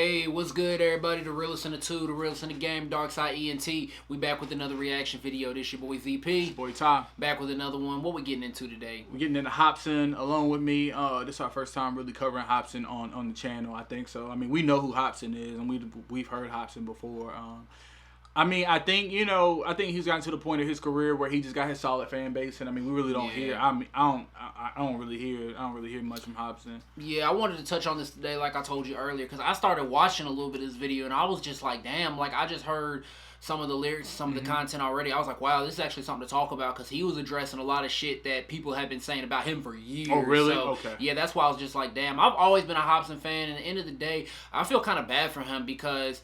Hey, what's good, everybody? The realest in the two, the realest in the game, Darkside ENT. We back with another reaction video. This your boy VP. Boy Tom. Back with another one. What we getting into today? We're getting into Hopsin along with me. This is our first time really covering Hopsin on the channel, I think so. I mean, we know who Hopsin is, and we've heard Hopsin before. I mean, I think he's gotten to the point of his career where he just got his solid fan base, and I mean, we really don't hear. I mean, I don't really hear much from Hopsin. Yeah, I wanted to touch on this today, like I told you earlier, because I started watching a little bit of this video, and I was just like, damn, like I just heard some of the lyrics, some of the content already. I was like, wow, this is actually something to talk about, because he was addressing a lot of shit that people have been saying about him for years. Oh, really? So, okay. Yeah, that's why I was just like, damn. I've always been a Hopsin fan, and at the end of the day, I feel kind of bad for him because,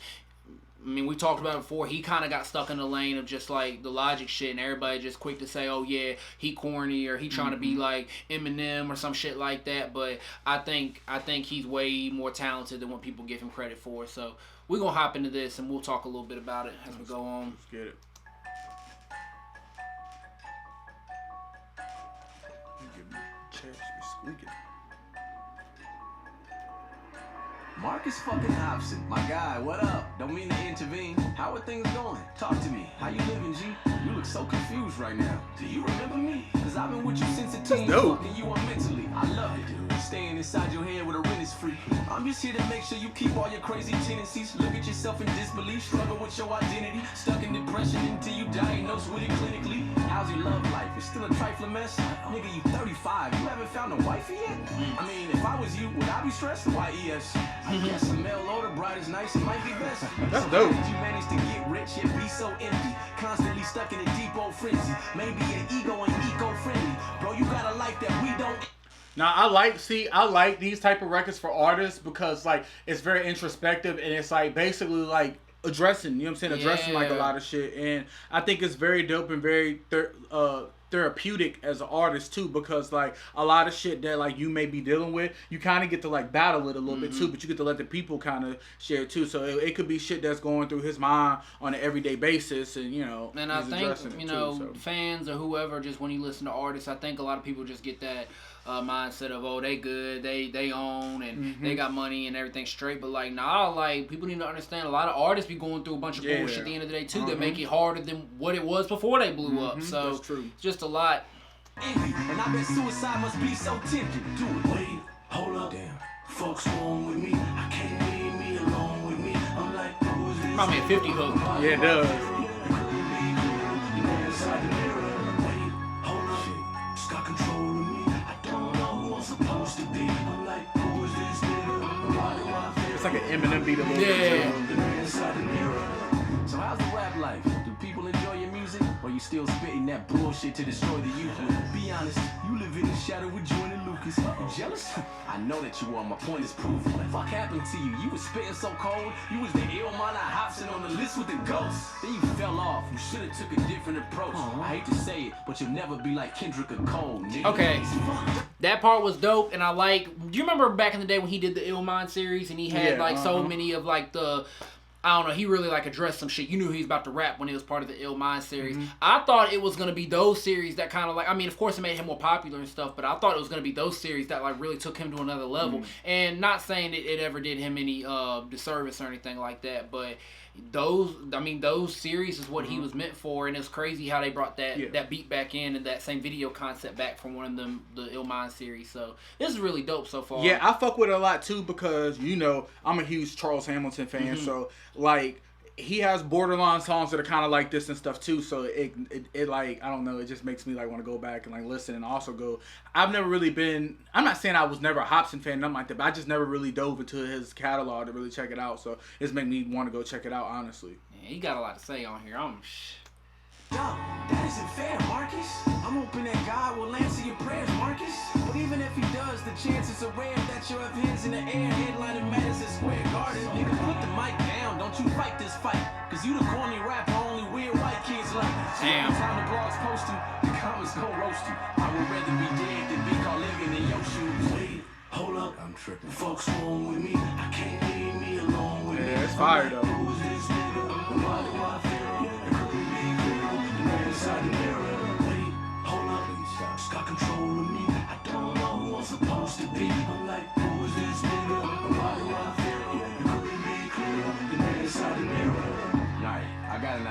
I mean, we talked about it before. He kind of got stuck in the lane of just like the Logic shit, and everybody just quick to say, "Oh yeah, he corny," or he trying to be like Eminem or some shit like that. But I think he's way more talented than what people give him credit for. So we're gonna hop into this, and we'll talk a little bit about it as we go on. Let's get it. Squeaking. Marcus fucking Hopsin, my guy, what up? Don't mean to intervene. How are things going? Talk to me. How you living, G? You look so confused right now. Do you remember me? Cause I've been with you since a teen, fucking you up mentally. I love it, dude. Staying inside your head with a rent is free. I'm just here to make sure you keep all your crazy tendencies. Look at yourself in disbelief, struggle with your identity. Stuck in depression until you diagnosed with it clinically. How's your love life? It's still a trifling mess? Nigga, you 35. You haven't found a wifey yet? I mean, if I was you, would I be stressed? Why, yes. I guess a male order bride is nice, it might be best. That's dope. Did you manage to get rich yet be so empty? Constantly stuck in a deep old frenzy. Maybe your ego ain't eco-friendly. Bro, you got a life that we don't. Now I like these type of records for artists because like it's very introspective and it's like basically like addressing, you know what I'm saying, addressing like a lot of shit, and I think it's very dope and very therapeutic as an artist too, because like a lot of shit that like you may be dealing with, you kind of get to like battle it a little bit too, but you get to let the people kind of share it too. So it could be shit that's going through his mind on an everyday basis, and you know. And I think fans or whoever, just when you listen to artists, I think a lot of people just get that mindset of, oh, they good, they own, and they got money and everything straight. But like, nah, like people need to understand a lot of artists be going through a bunch of bullshit at the end of the day too that make it harder than what it was before they blew up. So that's true. It's just a lot. And I bet suicide must be so tempting. Do it. Wait, hold up. Damn. Folks going with me. I can't leave me alone with me. I'm like, who is this? Probably a 50 hook. Yeah, it does. It's like an Eminem beat a little bit. So how's the rap life? Do people enjoy your music? Or you still spitting that bullshit to destroy the youth? Be honest, you live in the shadow with Joyner and Lucas. You jealous? I know that you are. My point is proof. What the fuck happened to you? You was spitting so cold. You was the ill man Hopsin on the list with the ghosts. Then you fell off. You should have took a different approach. I hate to say it, but you'll never be like Kendrick or Cole, nigga. Okay. That part was dope, and I like. Do you remember back in the day when he did the Ill Mind series, and he had like so many of like the, I don't know, he really like addressed some shit. You knew he was about to rap when he was part of the Ill Mind series. I thought it was gonna be those series that kind of like, I mean, of course it made him more popular and stuff, but I thought it was gonna be those series that like really took him to another level. And not saying it ever did him any disservice or anything like that, but those series is what he was meant for, and it's crazy how they brought that beat back in and that same video concept back from one of them, the Ill Mind series. So this is really dope so far. Yeah, I fuck with it a lot too because you know I'm a huge Charles Hamilton fan, so like he has borderline songs that are kind of like this and stuff too. So it like, I don't know, it just makes me like want to go back and like listen and also go. I've never really been. I'm not saying I was never a Hopsin fan, nothing like that, but I just never really dove into his catalog to really check it out. So it's made me want to go check it out, honestly. Yeah, he got a lot to say on here. No, that isn't fair, Marcus. I'm hoping that God will answer your prayers, Marcus. But even if he does, the chances are rare that you'll have hands in the air, headlining Madison Square Garden. Nigga, put the mic down, don't you fight this fight. Cause you the corny rapper only weird white kids like. Damn. Time the blogs posting, the comments go roast you. I would rather be dead than be caught living in your shoes. Wait, hold up. I'm tripping. Folks going with me. I can't leave me alone with me. Yeah, it's fire though. Who's this nigga? Why do I feel? It couldn't be clearer. The man inside the mirror. Wait, hold up. Just got control of me. I don't know who I'm supposed to be. I'm like, who is this nigga? Why do I feel? It couldn't be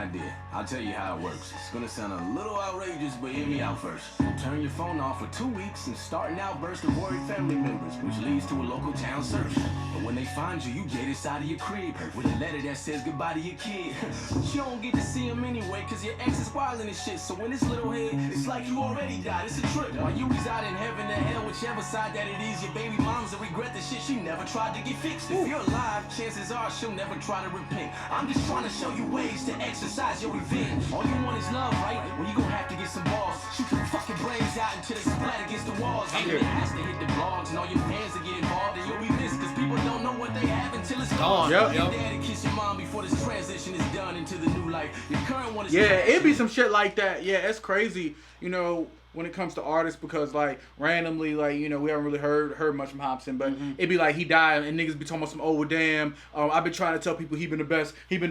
idea. I'll tell you how it works. It's gonna sound a little outrageous, but hear me out first. Turn your phone off for 2 weeks and start an outburst of worried family members, which leads to a local town search. But when they find you, you get inside of your crib with a letter that says goodbye to your kid. But you don't get to see him anyway, cause your ex is wildin' and shit. So when this little head, it's like you already died. It's a trip. While you reside in heaven or hell, whichever side that it is, your baby mom's will regret the shit she never tried to get fixed. If you're alive, chances are she'll never try to repent. I'm just trying to show you ways to exercise your revenge. All you want is love, right? Well, you gon' have to get some balls. Shoot your fucking brains out until they splat against the walls. I mean, it has to hit the blogs and all your fans to get involved. And you'll be missed cause people don't know what they have until it's gone. Yep. Your dad to kiss your mom before this transition is done into the new life. Your current one is it'd be some shit like that. Yeah, it's crazy, you know, when it comes to artists, because like randomly, like, you know, we haven't really heard much from Hopsin, but it'd be like he died and niggas be talking about some, oh well, damn, I've been trying to tell people he been the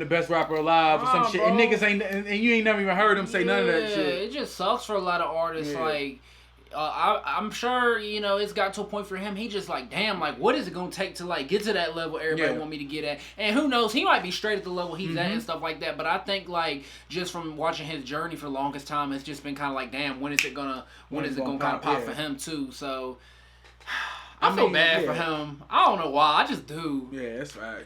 best rapper alive or some shit, and niggas ain't, and you ain't never even heard him say none of that shit. It just sucks for a lot of artists. Like I'm sure, you know, it's got to a point for him. He just like, damn, like, what is it gonna take to like get to that level everybody want me to get at? And who knows, he might be straight at the level he's at and stuff like that. But I think like just from watching his journey for the longest time, it's just been kind of like, damn, when is it gonna kind of pop for him too? So I feel bad for him. I don't know why, I just do. Yeah, that's right.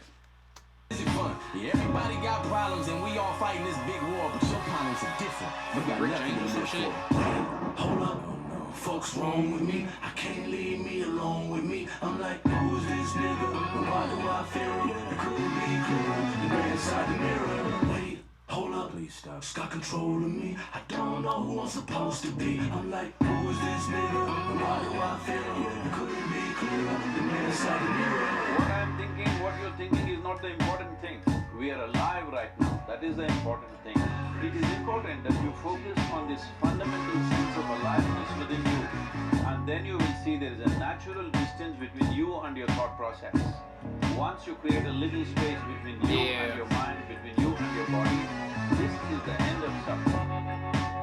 Is it fun? Yeah, everybody got problems and we all fighting this big war, but your problems are different. We got nothing to live for. Hold up. Folks wrong with me, I can't leave me alone with me. I'm like, who's this nigga? Why do I feel it could be clear? The man inside the mirror. Wait, hold up, please stop. It's got control of me. I don't know who I'm supposed to be. I'm like, who's this nigga? Why do I feel it could be clear? The man inside the mirror. What I'm thinking, what you're thinking is not the important thing. We are alive right now. That is the important thing. It is important that you focus on this fundamental sense of aliveness within you, and then you will see there is a natural distance between you and your thought process. Once you create a little space between you and your mind, between you and your body, this is the end of suffering.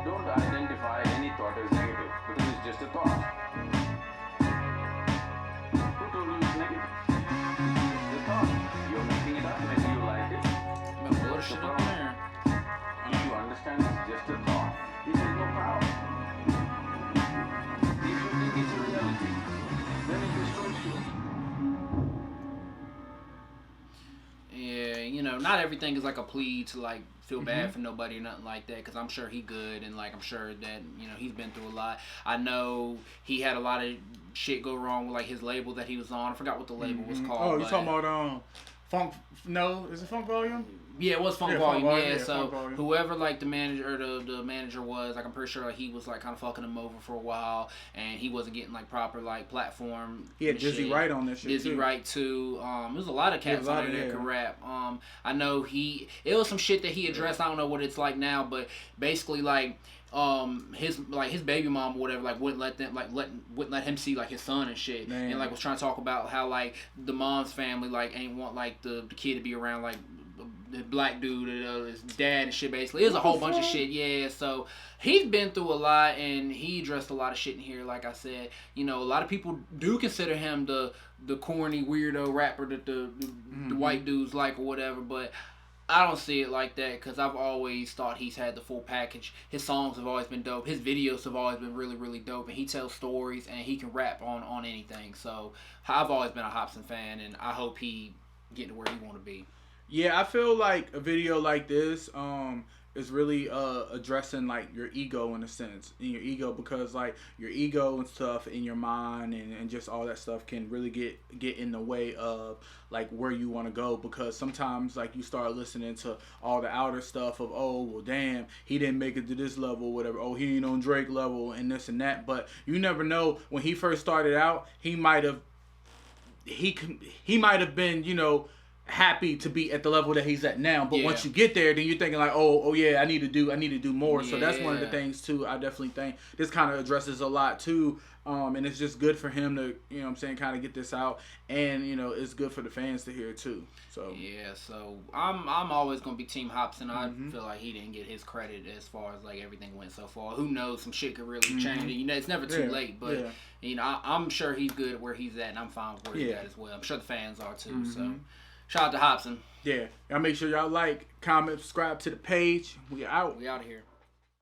Don't identify any thought as negative, because it's just a thought. Who told you it's negative? It's just a thought. You're making it up, maybe you like it. What's the problem? You understand it's just a thought. This has no power. If you think it's a reality, then it destroys you. Yeah, you know, not everything is like a plea to like feel bad for nobody or nothing like that, because I'm sure he good, and like I'm sure that, you know, he's been through a lot. I know he had a lot of shit go wrong with like his label that he was on. I forgot what the label was called. Oh, you talking about Funk? No, is it Funk Volume? Yeah, it was Funk Volume. Yeah, so Volume. Whoever like the manager or the manager was, like I'm pretty sure like he was like kind of fucking him over for a while, and he wasn't getting like proper like platform. He had Dizzy Wright on this shit Dizzy too. Wright too. There's a lot of cats on there that could rap. I know it was some shit that he addressed. I don't know what it's like now, but basically like his baby mom or whatever like wouldn't let him see like his son and shit. Man. And like was trying to talk about how like the mom's family like ain't want like the kid to be around like the black dude, his dad and shit. Basically, there's a whole bunch of shit. Yeah, so he's been through a lot, and he addressed a lot of shit in here. Like I said, you know, a lot of people do consider him the corny weirdo rapper that the white dudes like or whatever, but I don't see it like that, because I've always thought he's had the full package. His songs have always been dope. His videos have always been really, really dope, and he tells stories, and he can rap on anything. So I've always been a Hopsin fan, and I hope he get to where he want to be. Yeah, I feel like a video like this is really addressing like your ego in a sense, because like your ego and stuff in your mind and just all that stuff can really get in the way of like where you want to go, because sometimes like you start listening to all the outer stuff of, oh well damn, he didn't make it to this level, whatever, oh he ain't on Drake level and this and that, but you never know. When he first started out, he might have been, you know, happy to be at the level that he's at now, but once you get there, then you're thinking like, oh yeah, I need to do more. So that's one of the things too. I definitely think this kind of addresses a lot too, and it's just good for him to, you know what I'm saying, kind of get this out, and you know it's good for the fans to hear too. So yeah, so I'm always gonna be Team Hopsin. I feel like he didn't get his credit as far as like everything went so far. Who knows, some shit could really change. And, you know, it's never too late, but you know, I'm sure he's good where he's at, and I'm fine with where he's at as well. I'm sure the fans are too. So shout out to Hopsin. Yeah. Y'all make sure y'all like, comment, subscribe to the page. We out. We out of here.